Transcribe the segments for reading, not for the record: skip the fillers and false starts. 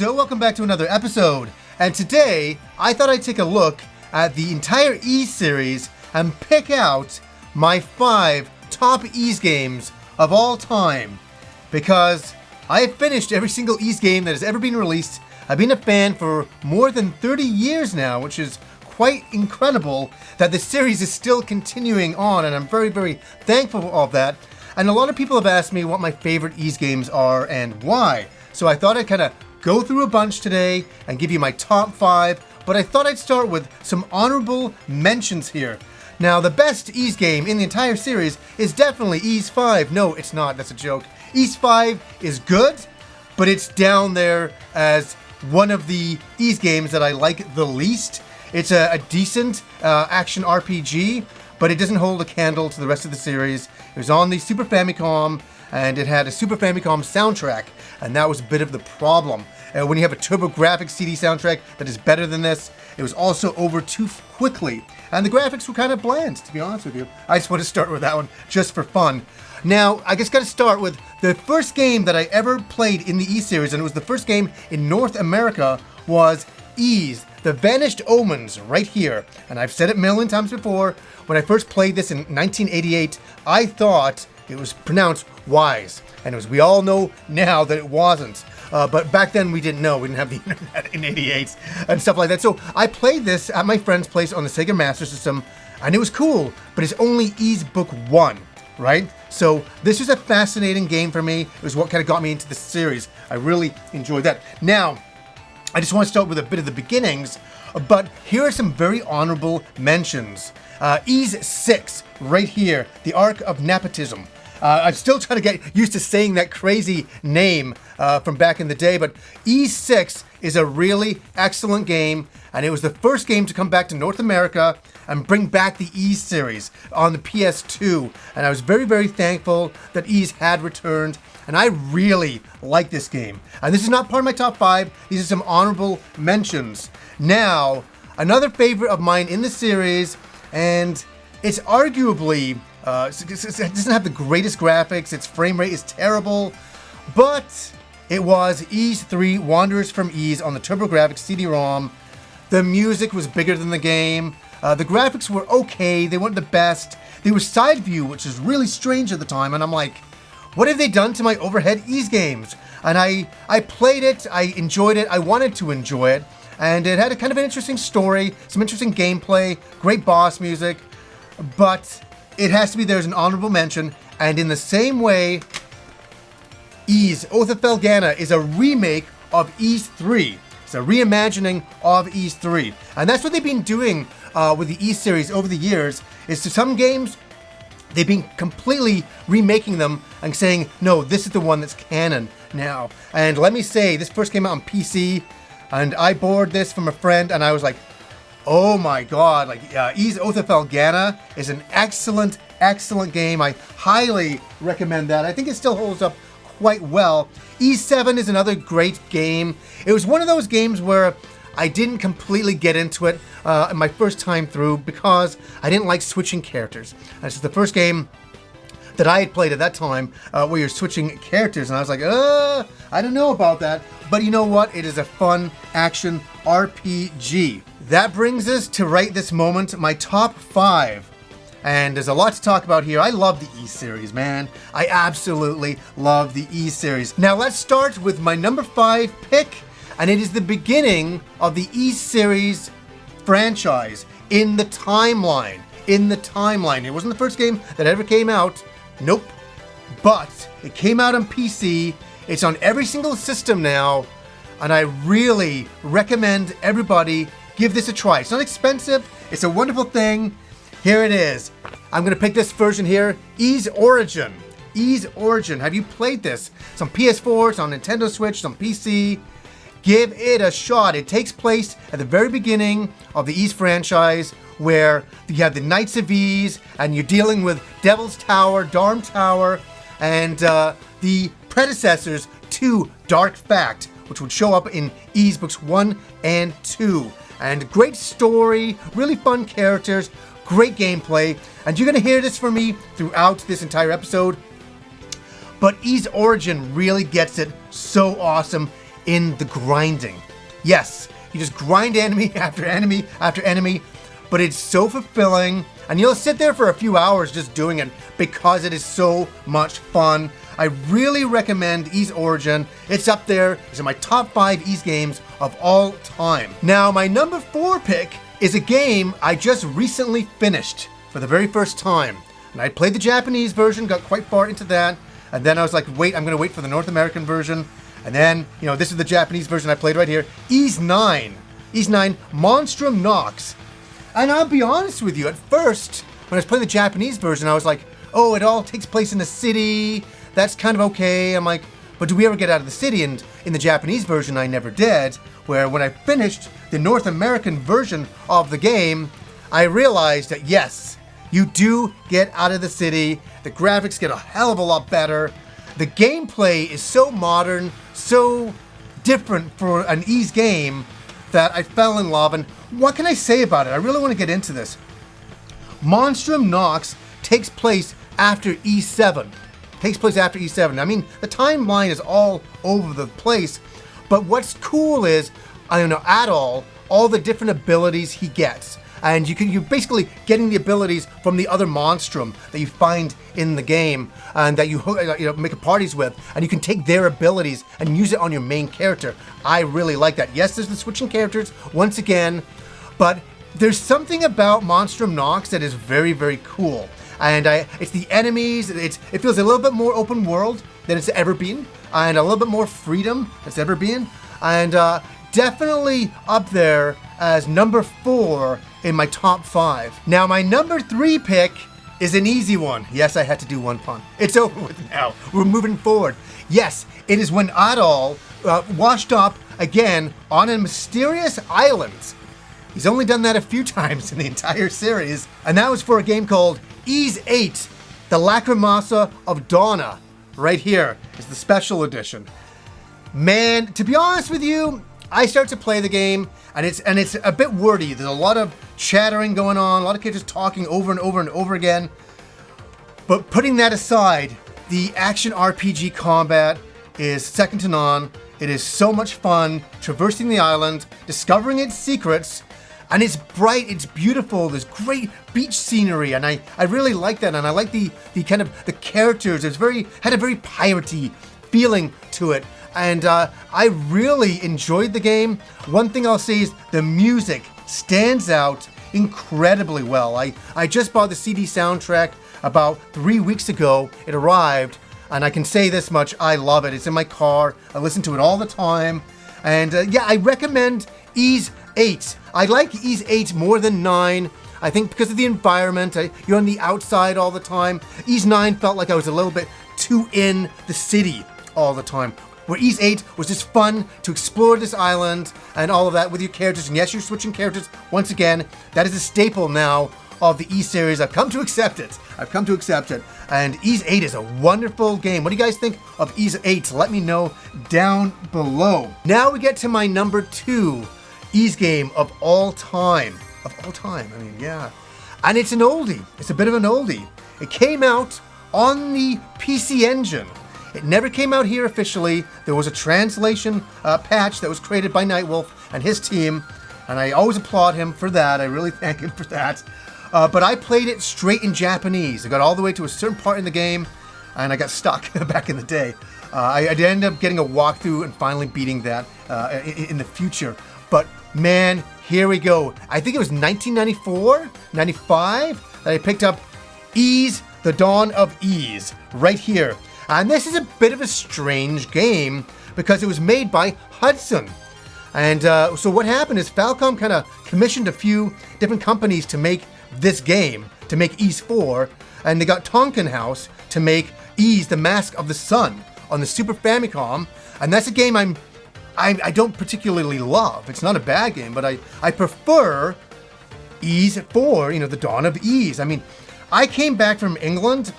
So welcome back to another episode, and today I thought I'd take a look at the entire Ys series and pick out my 5 top Ys games of all time, because I have finished every single Ys game that has ever been released. I've been a fan for more than 30 years now, which is quite incredible that the series is still continuing on, and I'm very, very thankful of that. And a lot of people have asked me what my favorite Ys games are and why. So I thought I'd kind of go through a bunch today and give you my top 5, but I thought I'd start with some honorable mentions here. Now, the best Ys game in the entire series is definitely Ys 5. No, it's not. That's a joke. Ys 5 is good, but it's down there as one of the Ys games that I like the least. It's a decent action RPG, but it doesn't hold a candle to the rest of the series. It was on the Super Famicom, and it had a Super Famicom soundtrack, and that was a bit of the problem. When you have a TurboGrafx CD soundtrack that is better than this, it was also over too quickly, and the graphics were kind of bland, to be honest with you. I just want to start with that one just for fun. Now, I just got to start with the first game that I ever played in the Ys series, and it was the first game in North America, was Ys, The Vanished Omens, right here. And I've said it a million times before, when I first played this in 1988, I thought it was pronounced Wise. And as we all know now that it wasn't. But back then we didn't know. We didn't have the internet in 88 and stuff like that. So I played this at my friend's place on the Sega Master System, and it was cool, but it's only Ys Book 1, right? So this was a fascinating game for me. It was what kind of got me into the series. I really enjoyed that. Now, I just want to start with a bit of the beginnings, but here are some very honorable mentions. Ys 6, right here, The Ark of Nepotism. I'm still trying to get used to saying that crazy name from back in the day, but Ys 6 is a really excellent game, and it was the first game to come back to North America and bring back the Ys series on the PS2, and I was very, very thankful that Ys had returned, and I really like this game. And this is not part of my top 5, these are some honorable mentions. Now, another favorite of mine in the series, and it's arguably, it doesn't have the greatest graphics, its frame rate is terrible, but it was Ys 3 Wanderers from Ys on the TurboGrafx CD-ROM. The music was bigger than the game. The graphics were okay, they weren't the best. They were side view, which is really strange at the time, and I'm like, what have they done to my overhead Ys games? And I played it, I enjoyed it, I wanted to enjoy it, and it had a kind of an interesting story, some interesting gameplay, great boss music, but it has to be there as an honorable mention. And in the same way, Ys Oath of Felghana is a remake of Ys 3. It's a reimagining of Ys 3. And that's what they've been doing with the Ys series over the years, is to some games, they've been completely remaking them and saying, no, this is the one that's canon now. And let me say, this first came out on PC, and I borrowed this from a friend, and I was like, oh my god, like Ys Oath of Felghana is an excellent, excellent game. I highly recommend that. I think it still holds up quite well. Ys 7 is another great game. It was one of those games where I didn't completely get into it my first time through because I didn't like switching characters. This is the first game that I had played at that time where you're switching characters, and I was like, I don't know about that. But you know what? It is a fun action RPG. That brings us to right this moment, my top 5. And there's a lot to talk about here. I love the Ys series, man. I absolutely love the Ys series. Now let's start with my number 5 pick, and it is the beginning of the Ys series franchise in the timeline. In the timeline. It wasn't the first game that ever came out. Nope. But it came out on PC. It's on every single system now, and I really recommend everybody give this a try. It's not expensive. It's a wonderful thing. Here it is. I'm going to pick this version here. Ys Origin. Ys Origin. Have you played this? It's on PS4, it's on Nintendo Switch, it's on PC. Give it a shot. It takes place at the very beginning of the Ys franchise, where you have the Knights of Ys, and you're dealing with Devil's Tower, Darm Tower, and the predecessors to Dark Fact, which would show up in Ys Books 1 and 2. And great story, really fun characters, great gameplay, and you're going to hear this from me throughout this entire episode. But Ys Origin really gets it so awesome. in the grinding. Yes, you just grind enemy after enemy after enemy, but it's so fulfilling, and you'll sit there for a few hours just doing it because it is so much fun. I really recommend Ys Origin. It's up there. It's in my top 5 Ys games of all time. Now, my number 4 pick is a game I just recently finished for the very first time. And I played the Japanese version, got quite far into that, and then I was like, wait, I'm gonna wait for the North American version. And then, this is the Japanese version I played right here. Ys 9. Ys 9, Monstrum Nox. And I'll be honest with you, at first, when I was playing the Japanese version, I was like, oh, it all takes place in a city. That's kind of okay. I'm like, but do we ever get out of the city? And in the Japanese version, I never did. Where when I finished the North American version of the game, I realized that yes, you do get out of the city. The graphics get a hell of a lot better. The gameplay is so modern, so different for an Ys game that I fell in love. And what can I say about it? I really want to get into this. Monstrum Nox takes place after Ys 7. I mean, the timeline is all over the place, but what's cool is, Adol, all the different abilities he gets. And you're basically getting the abilities from the other monstrum that you find in the game and that you make parties with, and you can take their abilities and use it on your main character. I really like that. Yes, there's the switching characters once again, but there's something about Monstrum Nox that is very, very cool. And it's the enemies. It feels a little bit more open world than it's ever been, and a little bit more freedom than it's ever been, and definitely up there as number 4 in my top 5. Now, my number 3 pick is an easy one. Yes, I had to do one pun. It's over with now. We're moving forward. Yes, it is when Adol washed up again on a mysterious island. He's only done that a few times in the entire series, and that was for a game called Ys VIII, the Lacrimosa of Donna. Right here is the special edition. Man, to be honest with you, I start to play the game, and it's a bit wordy. There's a lot of chattering going on, a lot of characters talking over and over and over again. But putting that aside, the action RPG combat is second to none. It is so much fun traversing the island, discovering its secrets, and it's bright, it's beautiful, there's great beach scenery, and I really like that, and I like the kind of the characters. Had a very piratey feeling to it, and I really enjoyed the game. One thing I'll say is the music stands out incredibly well. I just bought the CD soundtrack about 3 weeks ago. It arrived, and I can say this much, I love it. It's in my car, I listen to it all the time, and yeah, I recommend Ys 8. I like Ys 8 more than 9. I think because of the environment, you're on the outside all the time. Ys 9 felt like I was a little bit too in the city all the time. Where Ys 8 was just fun to explore this island and all of that with your characters. And yes, you're switching characters once again. That is a staple now of the Ys series. I've come to accept it. And Ys 8 is a wonderful game. What do you guys think of Ys 8? Let me know down below. Now we get to my number 2 Ys game of all time. I mean, yeah. And it's an oldie. It's a bit of an oldie. It came out on the PC Engine. It never came out here officially. There was a translation patch that was created by Nightwolf and his team, and I always applaud him for that. I really thank him for that. But I played it straight in Japanese. I got all the way to a certain part in the game, and I got stuck back in the day. I ended up getting a walkthrough and finally beating that in the future. But man, here we go. I think it was 1994, 95 that I picked up Ys, The Dawn of Ys, right here. And this is a bit of a strange game because it was made by Hudson. And so what happened is Falcom kind of commissioned a few different companies to make this game, to make Ys 4, and they got Tonkin House to make Ys, The Mask of the Sun on the Super Famicom. And that's a game I don't particularly love. It's not a bad game, but I prefer Ys 4, The Dawn of Ys. I mean, I came back from England.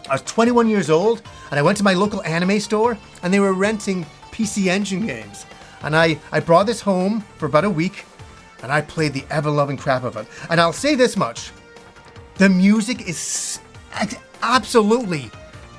I was 21 years old, and I went to my local anime store, and they were renting PC Engine games. And I brought this home for about a week, and I played the ever-loving crap of it. And I'll say this much. The music is absolutely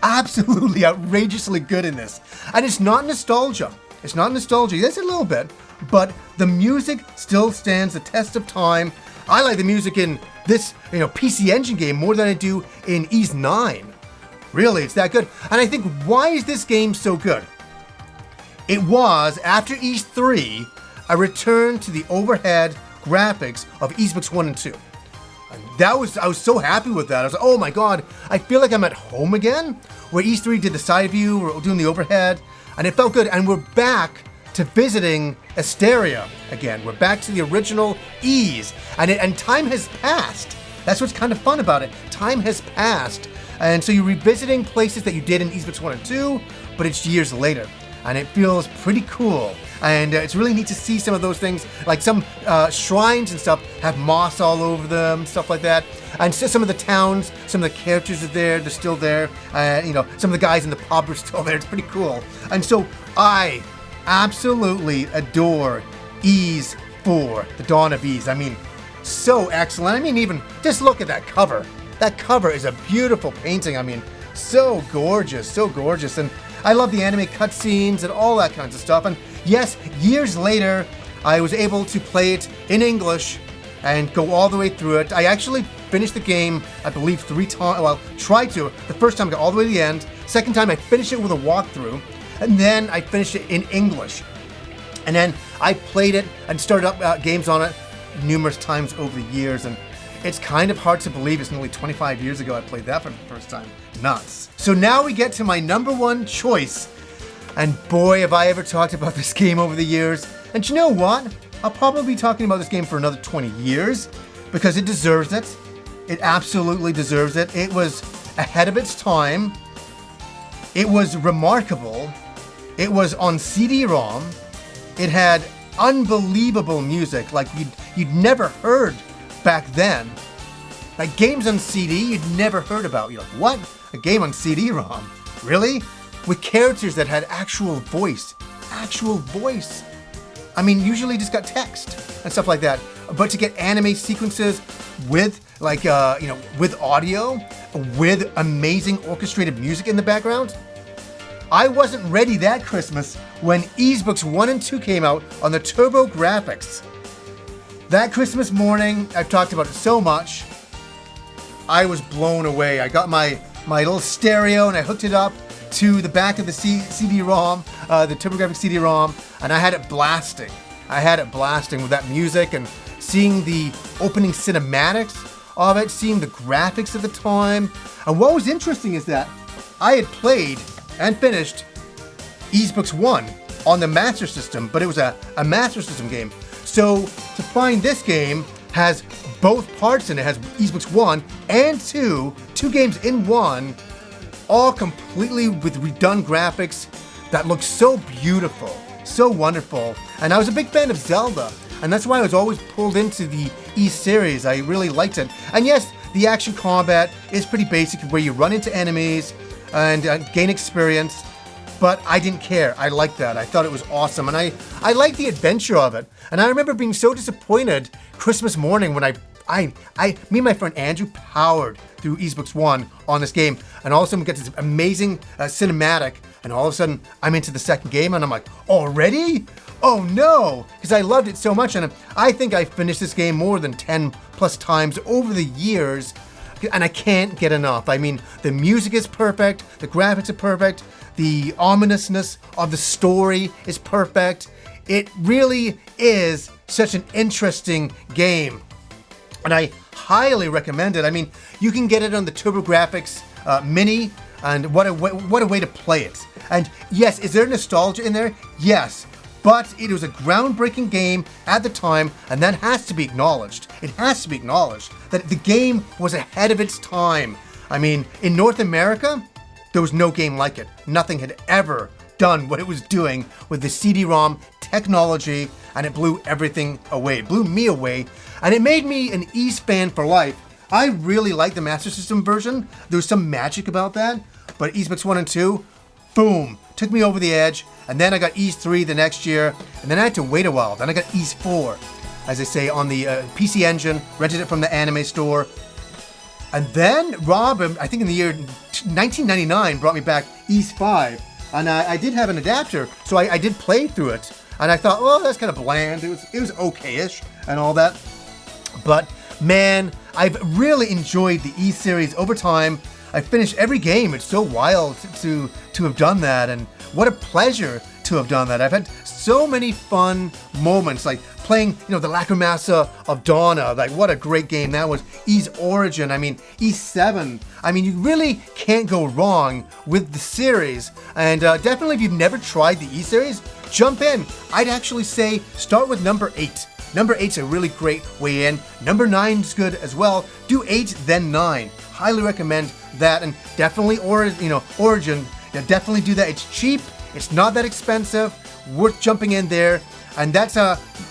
outrageously good in this. And it's not nostalgia. It's not nostalgia. Yes, a little bit. But the music still stands the test of time. I like the music in this, PC Engine game more than I do in Ys 9. Really, it's that good. And I think, why is this game so good? It was, after Ys 3, a return to the overhead graphics of Ys 1 and 2. I was so happy with that. I was like, oh my god, I feel like I'm at home again. Where Ys 3 did the side view, we're doing the overhead, and it felt good. And we're back to visiting Asteria again. We're back to the original Ys, and time has passed. That's what's kind of fun about it. Time has passed, and so you're revisiting places that you did in Ys 1 and 2, but it's years later, and it feels pretty cool. And it's really neat to see some of those things, like some shrines and stuff have moss all over them, stuff like that. And so some of the towns, some of the characters are there, they're still there. Some of the guys in the pub are still there. It's pretty cool. And so I absolutely adore Ys 4, The Dawn of Ys. I mean, so excellent. I mean, even just look at that cover. That cover is a beautiful painting. I mean, so gorgeous, so gorgeous. And I love the anime cutscenes and all that kinds of stuff. And yes, years later, I was able to play it in English and go all the way through it. I actually finished the game, I believe, 3 times. Well, tried to. The first time I got all the way to the end. Second time I finished it with a walkthrough. And then I finished it in English. And then I played it and started up games on it numerous times over the years. And it's kind of hard to believe it's nearly 25 years ago I played that for the first time. Nuts. So now we get to my number one choice. And boy, have I ever talked about this game over the years. And you know what? I'll probably be talking about this game for another 20 years because it deserves it. It absolutely deserves it. It was ahead of its time. It was remarkable. It was on CD-ROM. It had unbelievable music like you'd never heard back then. Like games on CD you'd never heard about. You're like, what? A game on CD-ROM? Really? With characters that had actual voice. Actual voice. I mean, usually just got text and stuff like that. But to get anime sequences with, with audio, with amazing orchestrated music in the background, I wasn't ready that Christmas when Ys Books 1 and 2 came out on the Turbo Graphics. That Christmas morning, I've talked about it so much, I was blown away. I got my little stereo and I hooked it up to the back of the CD-ROM, the TurboGrafx CD-ROM, and I had it blasting. I had it blasting with that music and seeing the opening cinematics of it, seeing the graphics at the time. And what was interesting is that I had played and finished Ys Books 1 on the Master System, but it was a Master System game. So to find this game has both parts in it. It has Ys Books 1 and 2 games in one, all completely with redone graphics that look so beautiful, so wonderful. And I was a big fan of Zelda, and that's why I was always pulled into the Ys series. I really liked it. And yes, the action combat is pretty basic, where you run into enemies and gain experience, but I didn't care. I liked that. I thought it was awesome, and I liked the adventure of it. And I remember being so disappointed Christmas morning when me and my friend Andrew powered through Ys Books 1 on this game, and all of a sudden we get this amazing cinematic, and all of a sudden I'm into the second game, and I'm like, already? Oh no! Because I loved it so much, and I think I finished this game more than 10 plus times over the years, and I can't get enough. I mean, the music is perfect, the graphics are perfect, the ominousness of the story is perfect. It really is such an interesting game, and I highly recommend it. I mean, you can get it on the TurboGrafx Mini, and what a way to play it. And yes, is there nostalgia in there? Yes, but it was a groundbreaking game at the time, and that has to be acknowledged. It has to be acknowledged that the game was ahead of its time. I mean, in North America, there was no game like it. Nothing had ever done what it was doing with the CD-ROM technology, and it blew everything away. It blew me away, and it made me an Ys fan for life. I really like the Master System version. There was some magic about that, but Ys Books 1 and 2, boom, took me over the edge. And then I got Ys 3 the next year, and then I had to wait a while. Then I got Ys 4, as I say, on the PC Engine, rented it from the anime store. And then Rob, I think in the year 1999, brought me back Ys 5. and I did have an adapter, so I did play through it, and I thought, oh, that's kind of bland. It was okay-ish and all that, but man, I've really enjoyed the E series over time. I finished every game. It's so wild to have done that, and what a pleasure to have done that. I've had so many fun moments, like playing, the Lacrimassa of Donna. Like, what a great game that was. Ys Origin, I mean, E7. I mean, you really can't go wrong with the series. And definitely, if you've never tried the E series, jump in. I'd actually say start with number 8. Number 8's a really great way in. Number 9's good as well. Do 8, then 9. Highly recommend that, and definitely Origin. Definitely do that. It's cheap. It's not that expensive. Worth jumping in there, and that's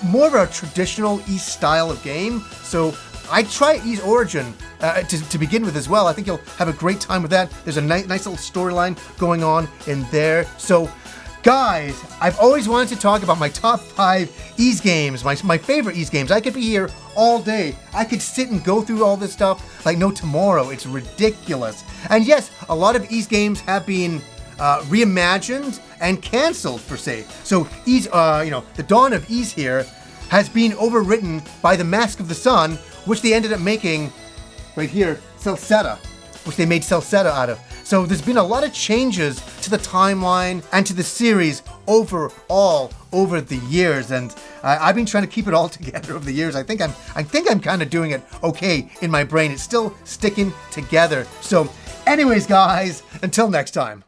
more of a traditional Ys style of game. So I try Ys Origin to begin with as well. I think you'll have a great time with that. There's a nice little storyline going on in there. So guys, I've always wanted to talk about my top 5 Ys games, my favorite Ys games. I could be here all day. I could sit and go through all this stuff like no tomorrow. It's ridiculous. And yes, a lot of Ys games have been reimagined and cancelled per se. So Ys, the Dawn of Ys here has been overwritten by the Mask of the Sun, which they ended up making right here, Celceta, which they made Celceta out of. So there's been a lot of changes to the timeline and to the series overall over the years, and I've been trying to keep it all together over the years. I think I'm kind of doing it okay in my brain. It's still sticking together. So anyways, guys, until next time.